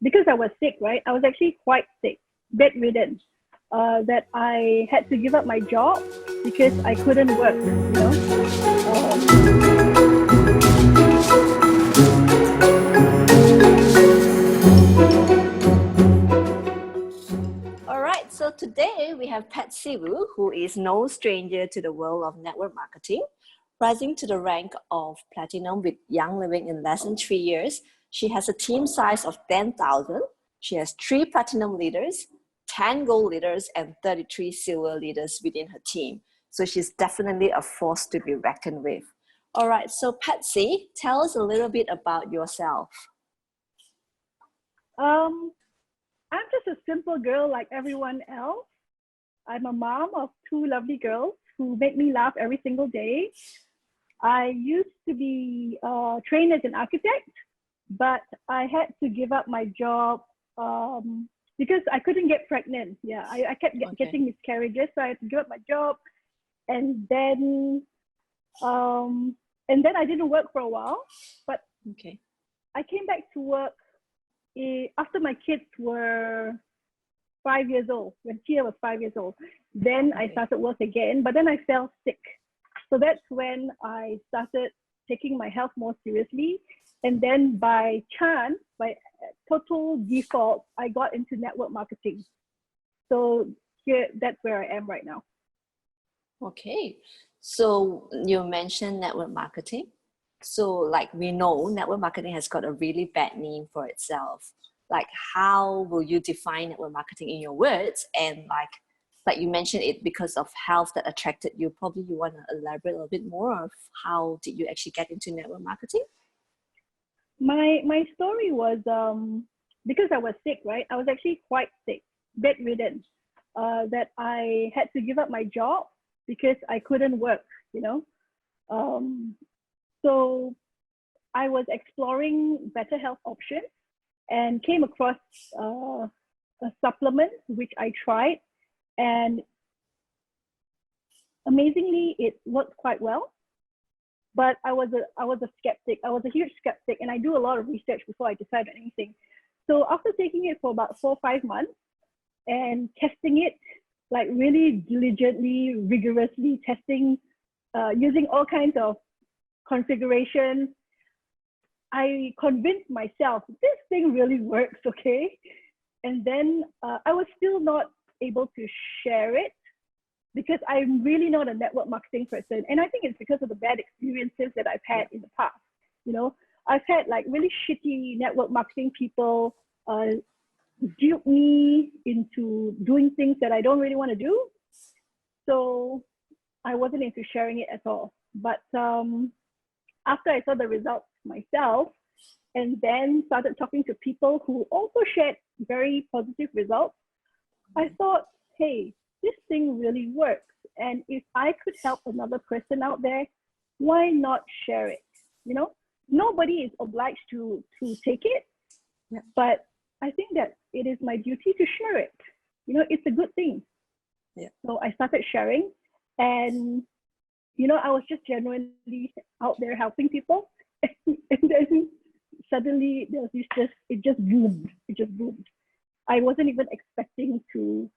because I was sick, right? I was actually quite sick, bedridden, that I had to give up my job because I couldn't work, you know. All right, so today we have Patsy Wu, who is no stranger to the world of network marketing. Rising to the rank of platinum with Young Living in less than 3 years, she has a team size of 10,000. She has 3 platinum leaders, 10 gold leaders, and 33 silver leaders within her team. So she's definitely a force to be reckoned with. All right, so Patsy, tell us a little bit about yourself. Um, I'm just a simple girl like everyone else. I'm a mom of 2 lovely girls who make me laugh every single day. I used to be trained as an architect, but I had to give up my job because I couldn't get pregnant. Yeah, I kept getting miscarriages, so I had to give up my job, and then I didn't work for a while. But I came back to work after my kids were 5 years old. When Tia was 5 years old, then I started work again. But then I fell sick. So that's when I started taking my health more seriously. And then by chance, by total default, I got into network marketing. So that's where I am right now. Okay. So you mentioned network marketing. So like we know, network marketing has got a really bad name for itself. Like how will you define network marketing in your words? And like you mentioned it because of health that attracted you. Probably you want to elaborate a little bit more of how did you actually get into network marketing? My story was because I was sick, right? I was actually quite sick, bedridden, that I had to give up my job because I couldn't work, you know. So I was exploring better health options and came across a supplement which I tried, and amazingly it worked quite well. But I was a skeptic. I was a huge skeptic, and I do a lot of research before I decide on anything. So after taking it for about 4 or 5 months and testing it, like really diligently, rigorously testing, using all kinds of configurations, I convinced myself this thing really works, okay? And then I was still not able to share it because I'm really not a network marketing person. And I think it's because of the bad experiences that I've had in the past. You know, I've had like really shitty network marketing people dupe me into doing things that I don't really want to do. So I wasn't into sharing it at all. But after I saw the results myself, and then started talking to people who also shared very positive results, I thought, hey, this thing really works. And if I could help another person out there, why not share it? You know, nobody is obliged to take it, but I think that it is my duty to share it. You know, it's a good thing. So I started sharing, and you know, I was just genuinely out there helping people, and then suddenly there was it just boomed. It just boomed. I wasn't even expecting to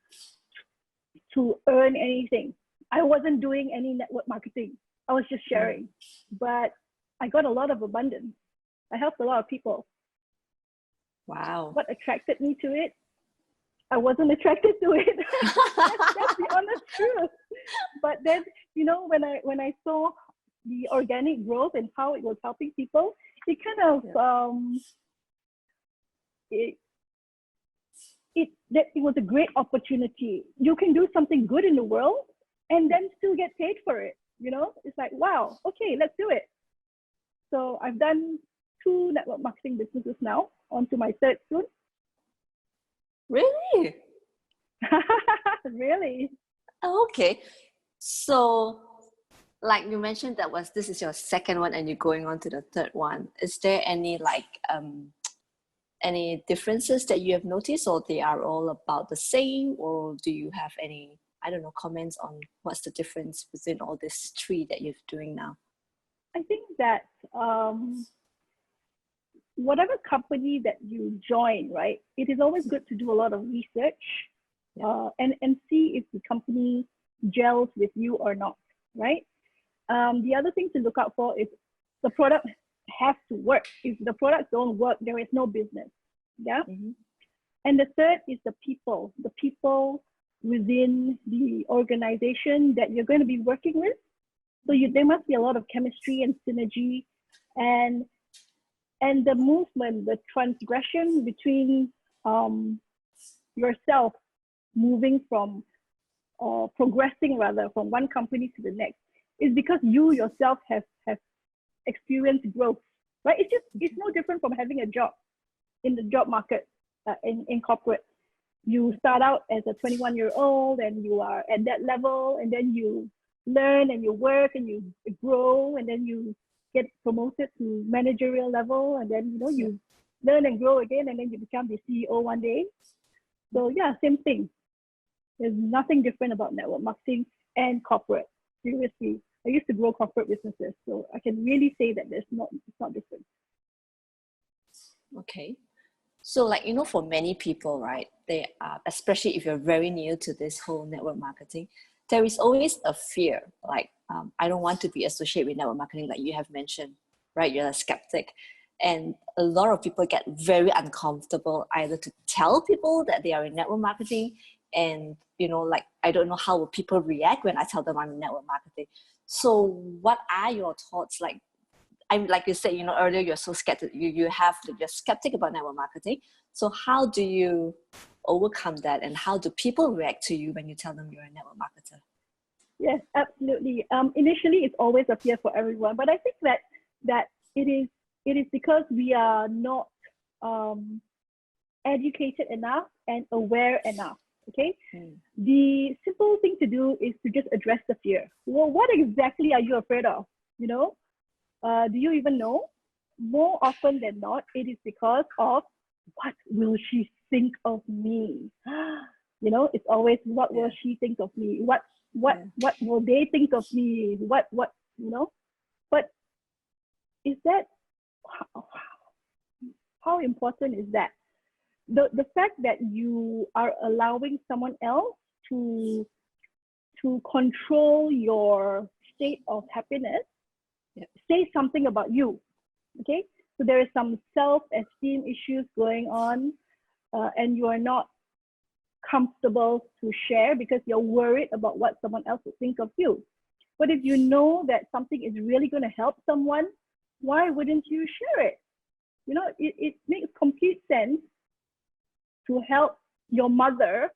earn anything. I wasn't doing any network marketing. I was just sharing, but I got a lot of abundance. I helped a lot of people. Wow. What attracted me to it? I wasn't attracted to it. That's the honest truth. But then, you know, when I saw the organic growth and how it was helping people, it kind of it was a great opportunity. You can do something good in the world and then still get paid for it. You know, it's like, wow, okay, let's do it. So I've done 2 network marketing businesses now, on to my 3rd soon. Really? Really? Okay. So like you mentioned this is your 2nd one and you're going on to the 3rd one. Is there any any differences that you have noticed, or they are all about the same, or do you have any, I don't know, comments on what's the difference between all these 3 that you're doing now? I think that whatever company that you join, right, it is always good to do a lot of research, and see if the company gels with you or not, right? The other thing to look out for is the product has to work. If the products don't work, there is no business. Yeah. Mm-hmm. And the third is the people within the organization that you're going to be working with. So there must be a lot of chemistry and synergy, and the movement, the transgression between yourself moving from, or progressing rather, from one company to the next, is because you yourself have experienced growth, right? It's no different from having a job in the job market, in corporate. You start out as a 21-year-old and you are at that level, and then you learn and you work and you grow, and then you get promoted to managerial level, and then you learn and grow again, and then you become the CEO one day. So yeah, same thing. There's nothing different about network marketing and corporate. Seriously, I used to grow corporate businesses, so I can really say that it's not different. Okay. So for many people, right, they are, especially if you're very new to this whole network marketing, there is always a fear, I don't want to be associated with network marketing, like you have mentioned, right? You're a skeptic. And a lot of people get very uncomfortable either to tell people that they are in network marketing, and I don't know how will people react when I tell them I'm in network marketing. So what are your thoughts? Like you said, earlier, you're so skeptic, you're skeptic about network marketing. So how do you overcome that, and how do people react to you when you tell them you're a network marketer? Yes, absolutely. Initially, it's always a fear for everyone, but I think that it is because we are not educated enough and aware enough. Okay, the simple thing to do is to just address the fear. Well, what exactly are you afraid of? Do you even know? More often than not, it is because of, what will she think of me? It's always, what will she think of me? What will they think of me? What But is that, how important is that? The fact that you are allowing someone else to control your state of happiness say something about you. Okay, so there is some self-esteem issues going on, and you are not comfortable to share because you're worried about what someone else will think of you. But if you know that something is really going to help someone, why wouldn't you share it? It makes complete sense to help your mother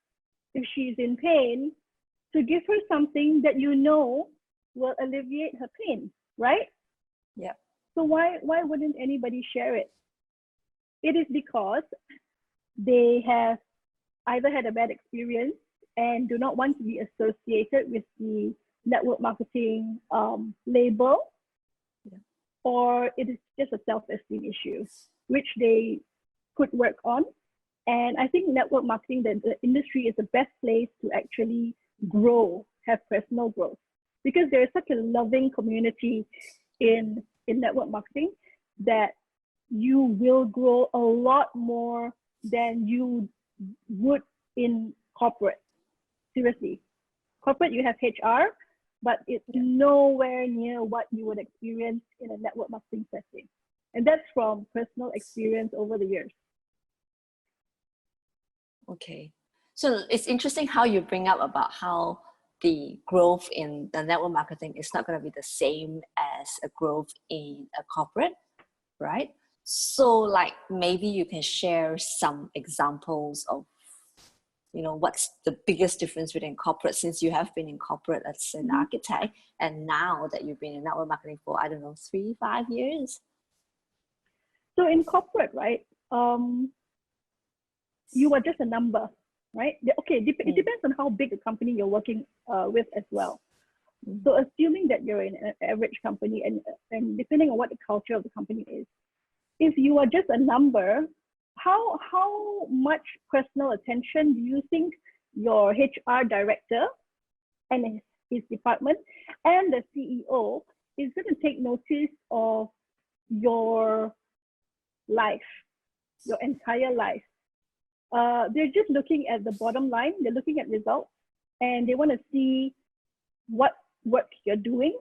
if she's in pain, to give her something that will alleviate her pain, right? Yeah. So why wouldn't anybody share it? It is because they have either had a bad experience and do not want to be associated with the network marketing label, or it is just a self-esteem issue, which they could work on. And I think network marketing, the industry, is the best place to actually grow, have personal growth, because there is such a loving community in network marketing that you will grow a lot more than you would in corporate. Seriously, corporate, you have HR, but it's nowhere near what you would experience in a network marketing setting. And that's from personal experience over the years. Okay. So it's interesting how you bring up about how the growth in the network marketing is not going to be the same as a growth in a corporate, right? So maybe you can share some examples of, what's the biggest difference within corporate, since you have been in corporate as an architect, and now that you've been in network marketing for, 3-5 years. So in corporate, right, you are just a number, right? Okay, it depends on how big a company you're working with as well. So assuming that you're in an average company, and depending on what the culture of the company is, if you are just a number, how much personal attention do you think your HR director and his department and the CEO is going to take notice of your life, your entire life. They're just looking at the bottom line. They're looking at results, and they want to see what work you're doing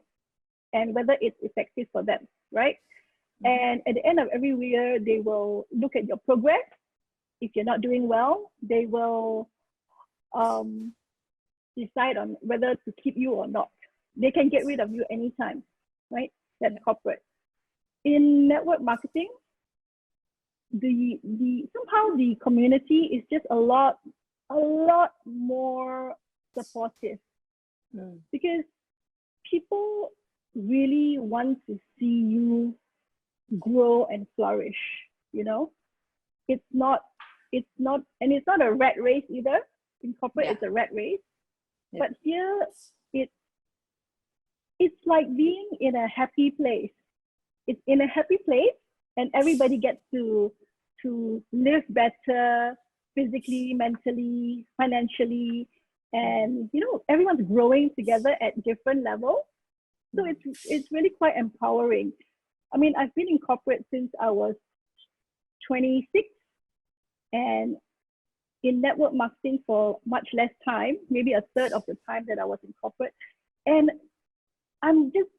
and whether it's effective for them, right? And at the end of every year, they will look at your progress. If you're not doing well, they will decide on whether to keep you or not. They can get rid of you anytime, right? That's corporate. In network marketing, the somehow the community is just a lot more supportive, because people really want to see you grow and flourish. You know, it's not a rat race either. In corporate, it's a rat race, but here it's like being in a happy place. It's in a happy place, and everybody gets to live better physically, mentally, financially, and you know, everyone's growing together at different levels. So it's really quite empowering. I mean, I've been in corporate since I was 26, and in network marketing for much less time, maybe a third of the time that I was in corporate. And I'm just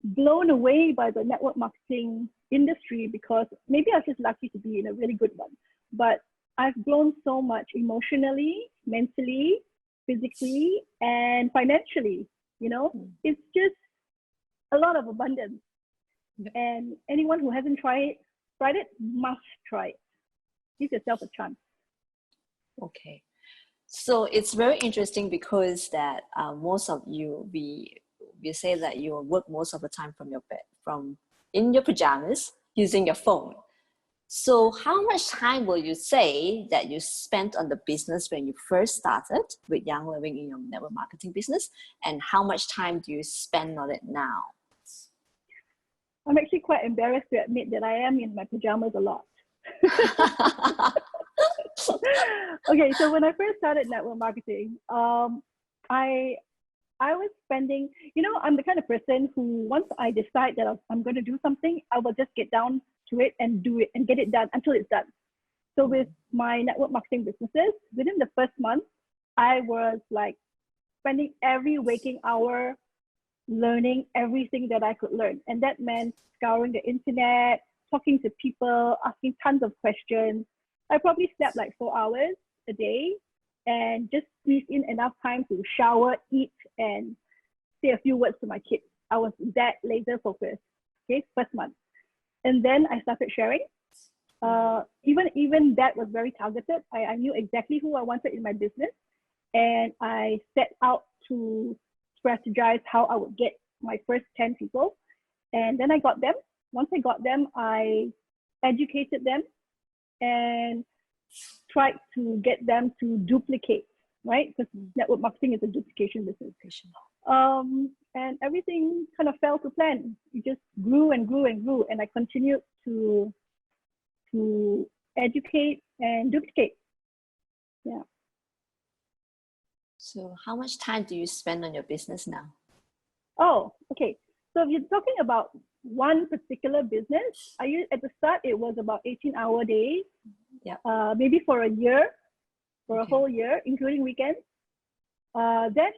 blown away by the network marketing industry, because maybe I was just lucky to be in a really good one, but I've grown so much emotionally, mentally, physically, and financially. You know, it's just a lot of abundance. And anyone who hasn't tried it must try it. Give yourself a chance. Okay, so it's very interesting because that most of you, we say that you work most of the time from your bed, from in your pajamas, using your phone. So how much time will you say that you spent on the business when you first started with Young Living in your network marketing business, and how much time do you spend on it now? I'm actually quite embarrassed to admit that I am in my pajamas a lot. Okay, so when I first started network marketing, I was spending, you know, I'm the kind of person who, once I decide that I'm going to do something, I will just get down to it and do it and get it done until it's done. So with my network marketing businesses, within the first month, I was like spending every waking hour learning everything that I could learn. And that meant scouring the internet, talking to people, asking tons of questions. I probably slept like 4 hours a day and just squeeze in enough time to shower, eat, and say a few words to my kids. I was that laser focused, okay, first month. And then I started sharing. Even that was very targeted. I knew exactly who I wanted in my business, and I set out to strategize how I would get my first 10 people. And then I got them. Once I got them, I educated them and tried to get them to duplicate, right? Because network marketing is a duplication business. And everything kind of fell to plan. It just grew and grew and grew, and I continued to educate and duplicate. Yeah. So how much time do you spend on your business now? Oh, okay. So if you're talking about one particular business, at the start, it was about 18-hour days. Yeah. Maybe for a year, for a whole year, including weekends. Then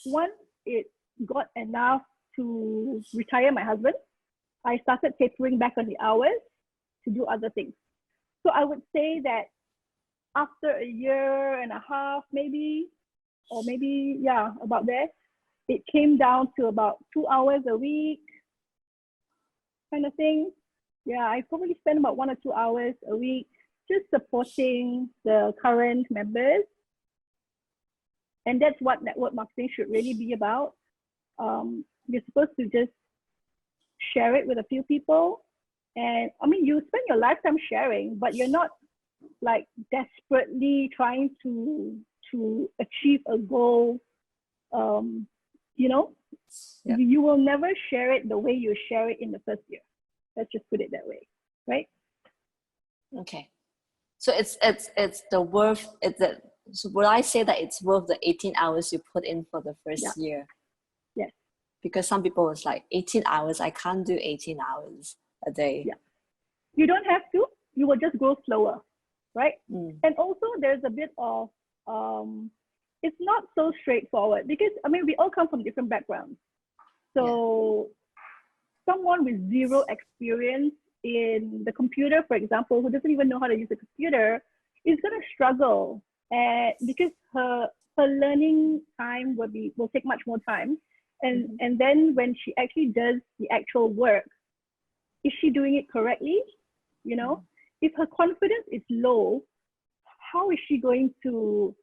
once it got enough to retire my husband, I started tapering back on the hours to do other things. So I would say that after a year and a half, maybe, or maybe, yeah, about there, it came down to about 2 hours a week kind of thing. Yeah, I probably spend about 1 or 2 hours a week just supporting the current members. And that's what network marketing should really be about. You're supposed to just share it with a few people. And I mean, you spend your lifetime sharing, but you're not like desperately trying to achieve a goal. You know, you will never share it the way you share it in the first year. Let's just put it that way, right? Okay. So it's the worth. So would I say that it's worth the 18 hours you put in for the first year? Yes. Because some people was like 18 hours. I can't do 18 hours a day. Yeah. You don't have you will just grow slower, right? Mm. And also there's a bit of, it's not so straightforward because, I mean, we all come from different backgrounds. So someone with zero experience in the computer, for example, who doesn't even know how to use a computer, is going to struggle, and because her learning time will take much more time, and then when she actually does the actual work, is she doing it correctly? You know, if her confidence is low, how is she going to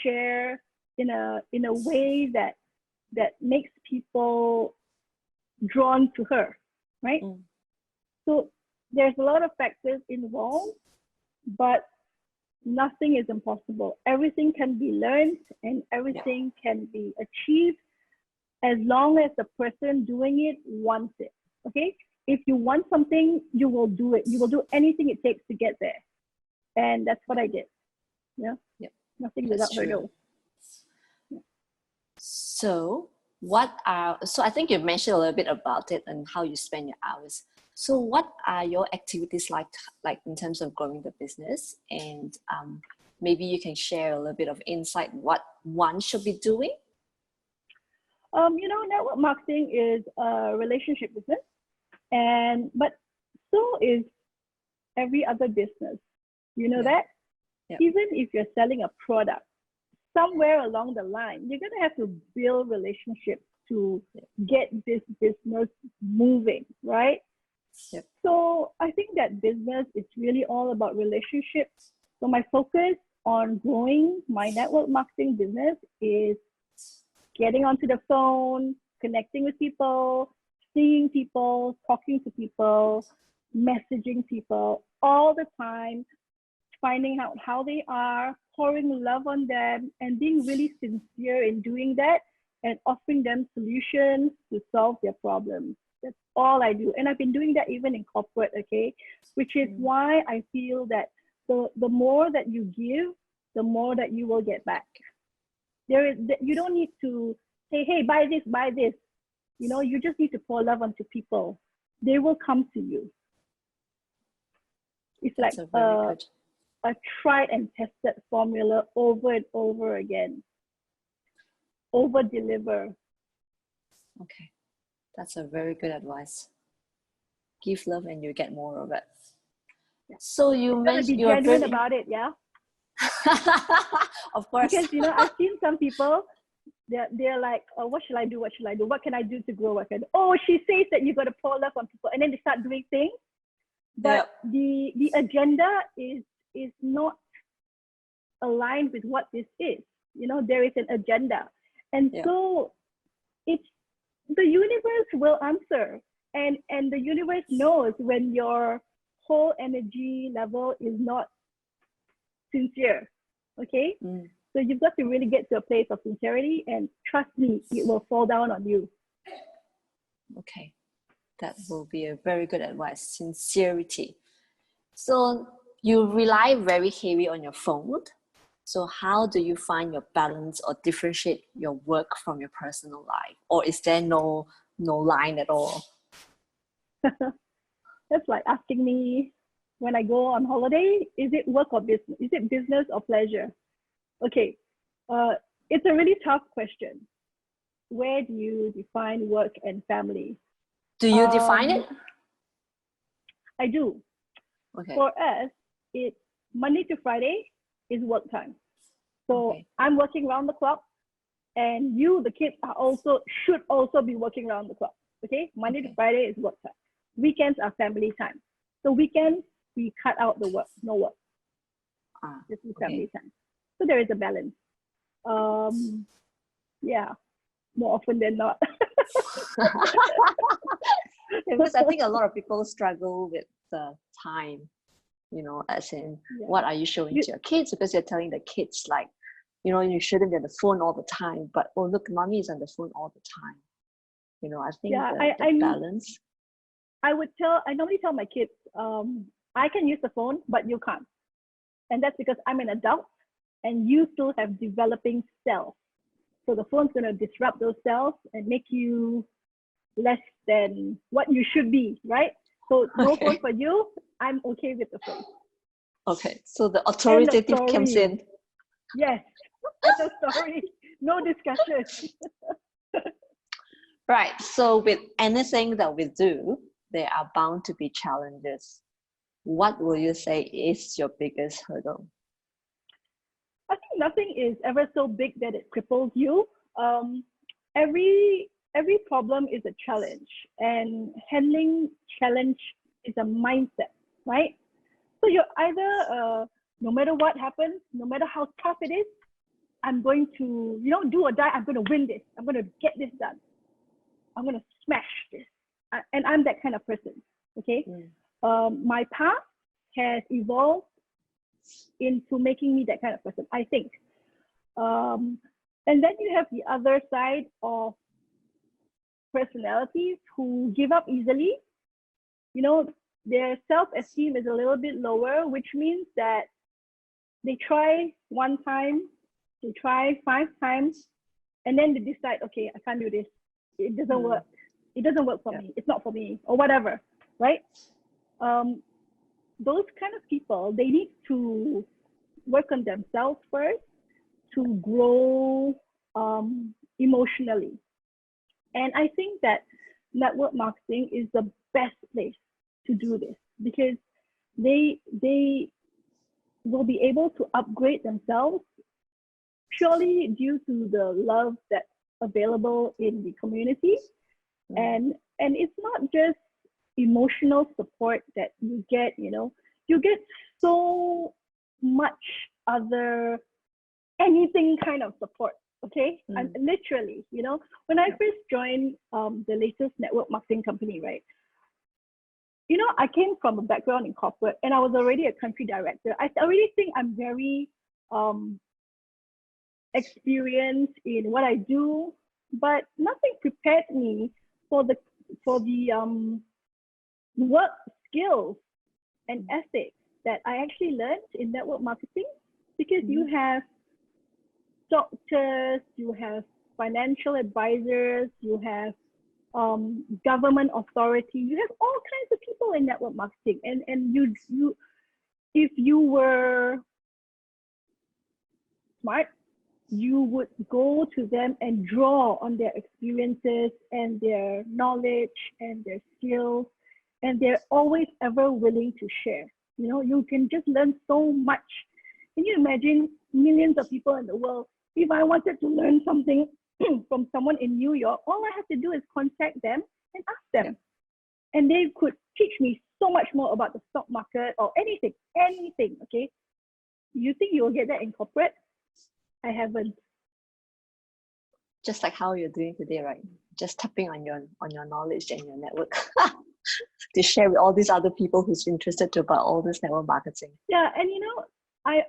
share in a way that makes people drawn to her, right? So there's a lot of factors involved, but nothing is impossible. Everything can be learned and everything can be achieved as long as the person doing it wants it, okay? If you want something, you will do it. You will do anything it takes to get there. And that's what I did. Yeah. Nothing That's without hurdle. So so I think you mentioned a little bit about it and how you spend your hours. So what are your activities like in terms of growing the business? And maybe you can share a little bit of insight what one should be doing. You know, network marketing is a relationship business, but so is every other business. You know that? Even if you're selling a product, somewhere along the line, you're gonna have to build relationships to get this business moving, right? So I think that business is really all about relationships. So my focus on growing my network marketing business is getting onto the phone, connecting with people, seeing people, talking to people, messaging people all the time, finding out how they are, pouring love on them, and being really sincere in doing that and offering them solutions to solve their problems. That's all I do. And I've been doing that even in corporate, okay? Which is why I feel that the more that you give, the more that you will get back. You don't need to say, hey, buy this, buy this. You know, you just need to pour love onto people. They will come to you. It's like a tried and tested formula over and over again. Over deliver. Okay, that's a very good advice. Give love and you get more of it. So you mentioned you are genuine about it, yeah. Of course. Because you know, I've seen some people. They're like, oh, what should I do? What should I do? What can I do to grow? What can I do? Oh, she says that you got to pour love on people, and then they start doing things. But the agenda is not aligned with what this is. You know, there is an agenda, and so it's the universe will answer, and the universe knows when your whole energy level is not sincere. Okay, so you've got to really get to a place of sincerity, and trust me, it will fall down on you. Okay, that will be a very good advice. Sincerity. So you rely very heavy on your phone. So how do you find your balance or differentiate your work from your personal life? Or is there no line at all? That's like asking me when I go on holiday, is it work or business? Is it business or pleasure? Okay, it's a really tough question. Where do you define work and family? Do you define it? I do. Okay. For us, it's Monday to Friday is work time. So I'm working around the clock, and the kids should also be working around the clock. Okay, Monday to Friday is work time. Weekends are family time. So weekends we cut out the work, no work. This is family time. So there is a balance. More often than not. Because I think a lot of people struggle with the time, you know, as in what are you showing to your kids? Because you're telling the kids like, you know, you shouldn't be on the phone all the time, but oh look, mommy is on the phone all the time. You know, I think the balance. I normally tell my kids, I can use the phone, but you can't. And that's because I'm an adult and you still have developing cells. So the phone's going to disrupt those cells and make you less than what you should be, right? So no phone Okay. for you. I'm okay with the phone. Okay. So the End of authoritative comes story. in. Yes. End of story. No discussion. Right. So with anything that we do, there are bound to be challenges. What will you say is your biggest hurdle? I think nothing is ever so big that it cripples you. Um, every problem is a challenge, and handling challenge is a mindset, right? So you're either no matter what happens, no matter how tough it is, I'm going to do or die. I'm going to win this. I'm going to get this done. I'm going to smash this. And I'm that kind of person. Okay. My path has evolved into making me that kind of person, I think. And then you have the other side of personalities who give up easily. Their self-esteem is a little bit lower, which means that they try one time, they try 5 times, and then they decide, okay, I can't do this. It doesn't work. It doesn't work for me. It's not for me, or whatever, right? Those kind of people, they need to work on themselves first to grow emotionally. And I think that network marketing is the best place to do this, because they will be able to upgrade themselves purely due to the love that's available in the community. And it's not just emotional support that you get, you get so much other anything kind of support. Okay. And literally, when I first joined the latest network marketing company, right? I came from a background in corporate, and I was already a country director. I already think I'm very experienced in what I do, but nothing prepared me for the work skills and ethics that I actually learned in network marketing, because you have doctors, you have financial advisors, you have government authority, you have all kinds of people in network marketing, and you if you were smart, you would go to them and draw on their experiences and their knowledge and their skills, and they're always ever willing to share. You can just learn so much. Can you imagine millions of people in the world? If I wanted to learn something from someone in New York, all I have to do is contact them and ask them. And they could teach me so much more about the stock market or anything, okay? You think you will get that in corporate? I haven't. Just like how you're doing today, right? Just tapping on your knowledge and your network to share with all these other people who's interested about all this network marketing. Yeah, and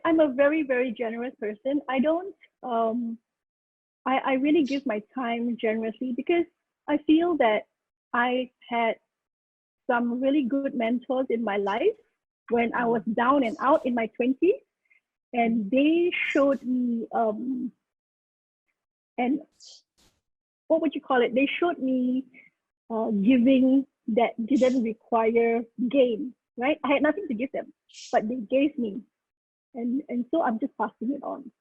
I'm a very, very generous person. I don't I really give my time generously, because I feel that I had some really good mentors in my life when I was down and out in my 20s, and they showed me and what would you call it? They showed me giving that didn't require gain, right? I had nothing to give them, but they gave me, and so I'm just passing it on.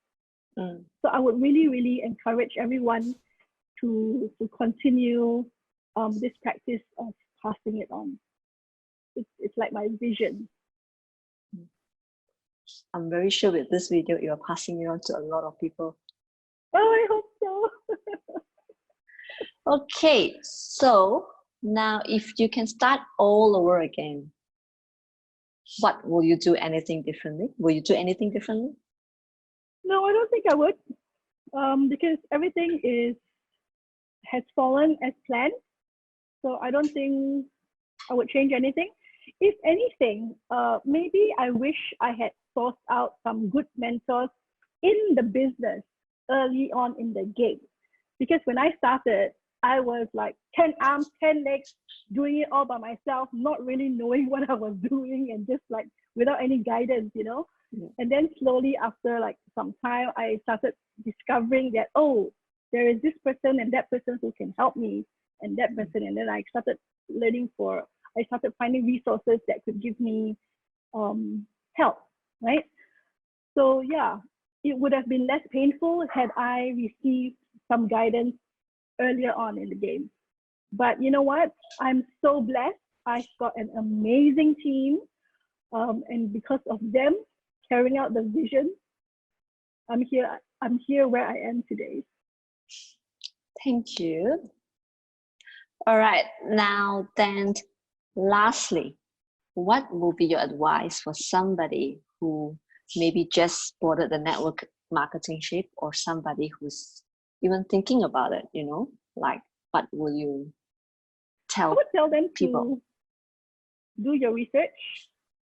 So I would really, really encourage everyone to continue this practice of passing it on. It's like my vision. I'm very sure with this video, you're passing it on to a lot of people. Oh, I hope so. Okay, so now if you can start all over again, what will you do? Anything differently? Will you do anything differently? No, I don't think I would, because everything has fallen as planned. So I don't think I would change anything. If anything, maybe I wish I had sourced out some good mentors in the business early on in the game. Because when I started, I was like 10 arms, 10 legs, doing it all by myself, not really knowing what I was doing, and just like without any guidance, And then slowly after like some time, I started discovering that, oh, there is this person and that person who can help me, and that person. And then I started learning for I started finding resources that could give me help, right? So yeah, it would have been less painful had I received some guidance earlier on in the game. But you know what? I'm so blessed. I've got an amazing team. And because of them carrying out the vision, I'm here where I am today. Thank you. All right, now then, lastly, what will be your advice for somebody who maybe just boarded the network marketing ship, or somebody who's even thinking about it, like what will you tell I would tell them people? to do your research.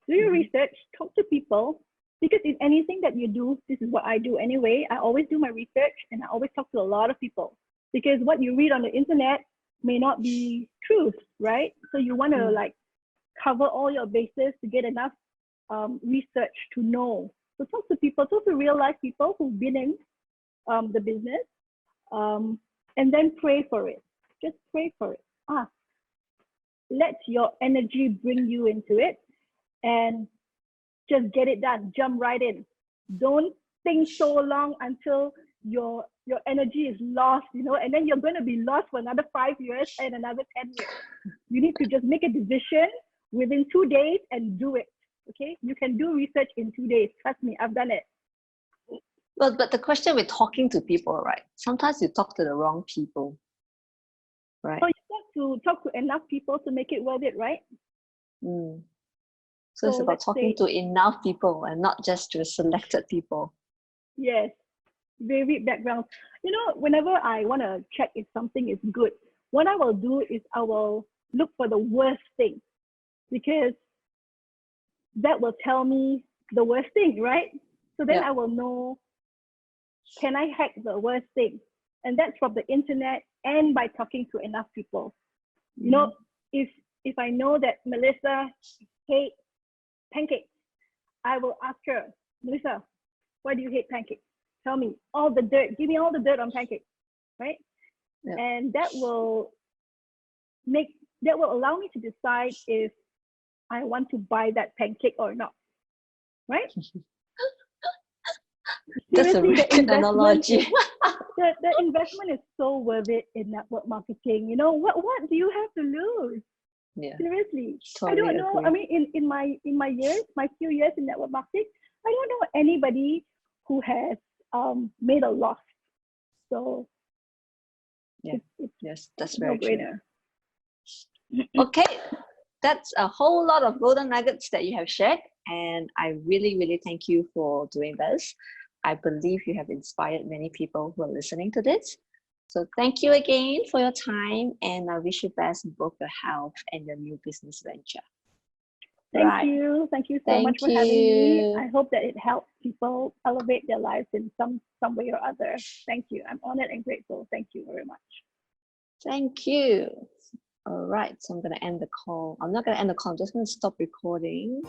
Do your research, talk to people, because in anything that you do, this is what I do anyway. I always do my research and I always talk to a lot of people, because what you read on the internet may not be truth, right? So you want to like cover all your bases to get enough research to know. So talk to people, talk to real life people who've been in the business, and then pray for it. Just pray for it. Let your energy bring you into it, and just get it done. Jump right in. Don't think so long until your energy is lost, and then you're going to be lost for another 5 years and another 10 years. You need to just make a decision within 2 days and do it. Okay, you can do research in 2 days. Trust me, I've done it. Well, but the question with talking to people, right? Sometimes you talk to the wrong people, right? So you have to talk to enough people to make it worth it, right? So it's about talking to enough people and not just to selected people. Yes, varied backgrounds. Whenever I want to check if something is good, what I will do is I will look for the worst thing, because that will tell me the worst thing, right? So then I will know, can I hack the worst thing? And that's from the internet and by talking to enough people. If I know that Melissa hates pancakes, I will ask her, Melissa, why do you hate pancakes? Tell me all the dirt. Give me all the dirt on pancakes, right? Yeah. And that will allow me to decide if I want to buy that pancake or not, right? That's a really good analogy. The investment is so worth it in network marketing. What do you have to lose? Yeah. Seriously, totally. I don't know. Agree. I mean, in my few years in network marketing, I don't know anybody who has made a loss. So yes, that's very true. Okay, that's a whole lot of golden nuggets that you have shared, and I really, really thank you for doing this. I believe you have inspired many people who are listening to this. So thank you again for your time, and I wish you best in both your health and your new business venture. Thank you. Thank you so much for having me. I hope that it helps people elevate their lives in some way or other. Thank you. I'm honored and grateful. Thank you very much. Thank you. All right, so I'm going to end the call. I'm not going to end the call. I'm just going to stop recording.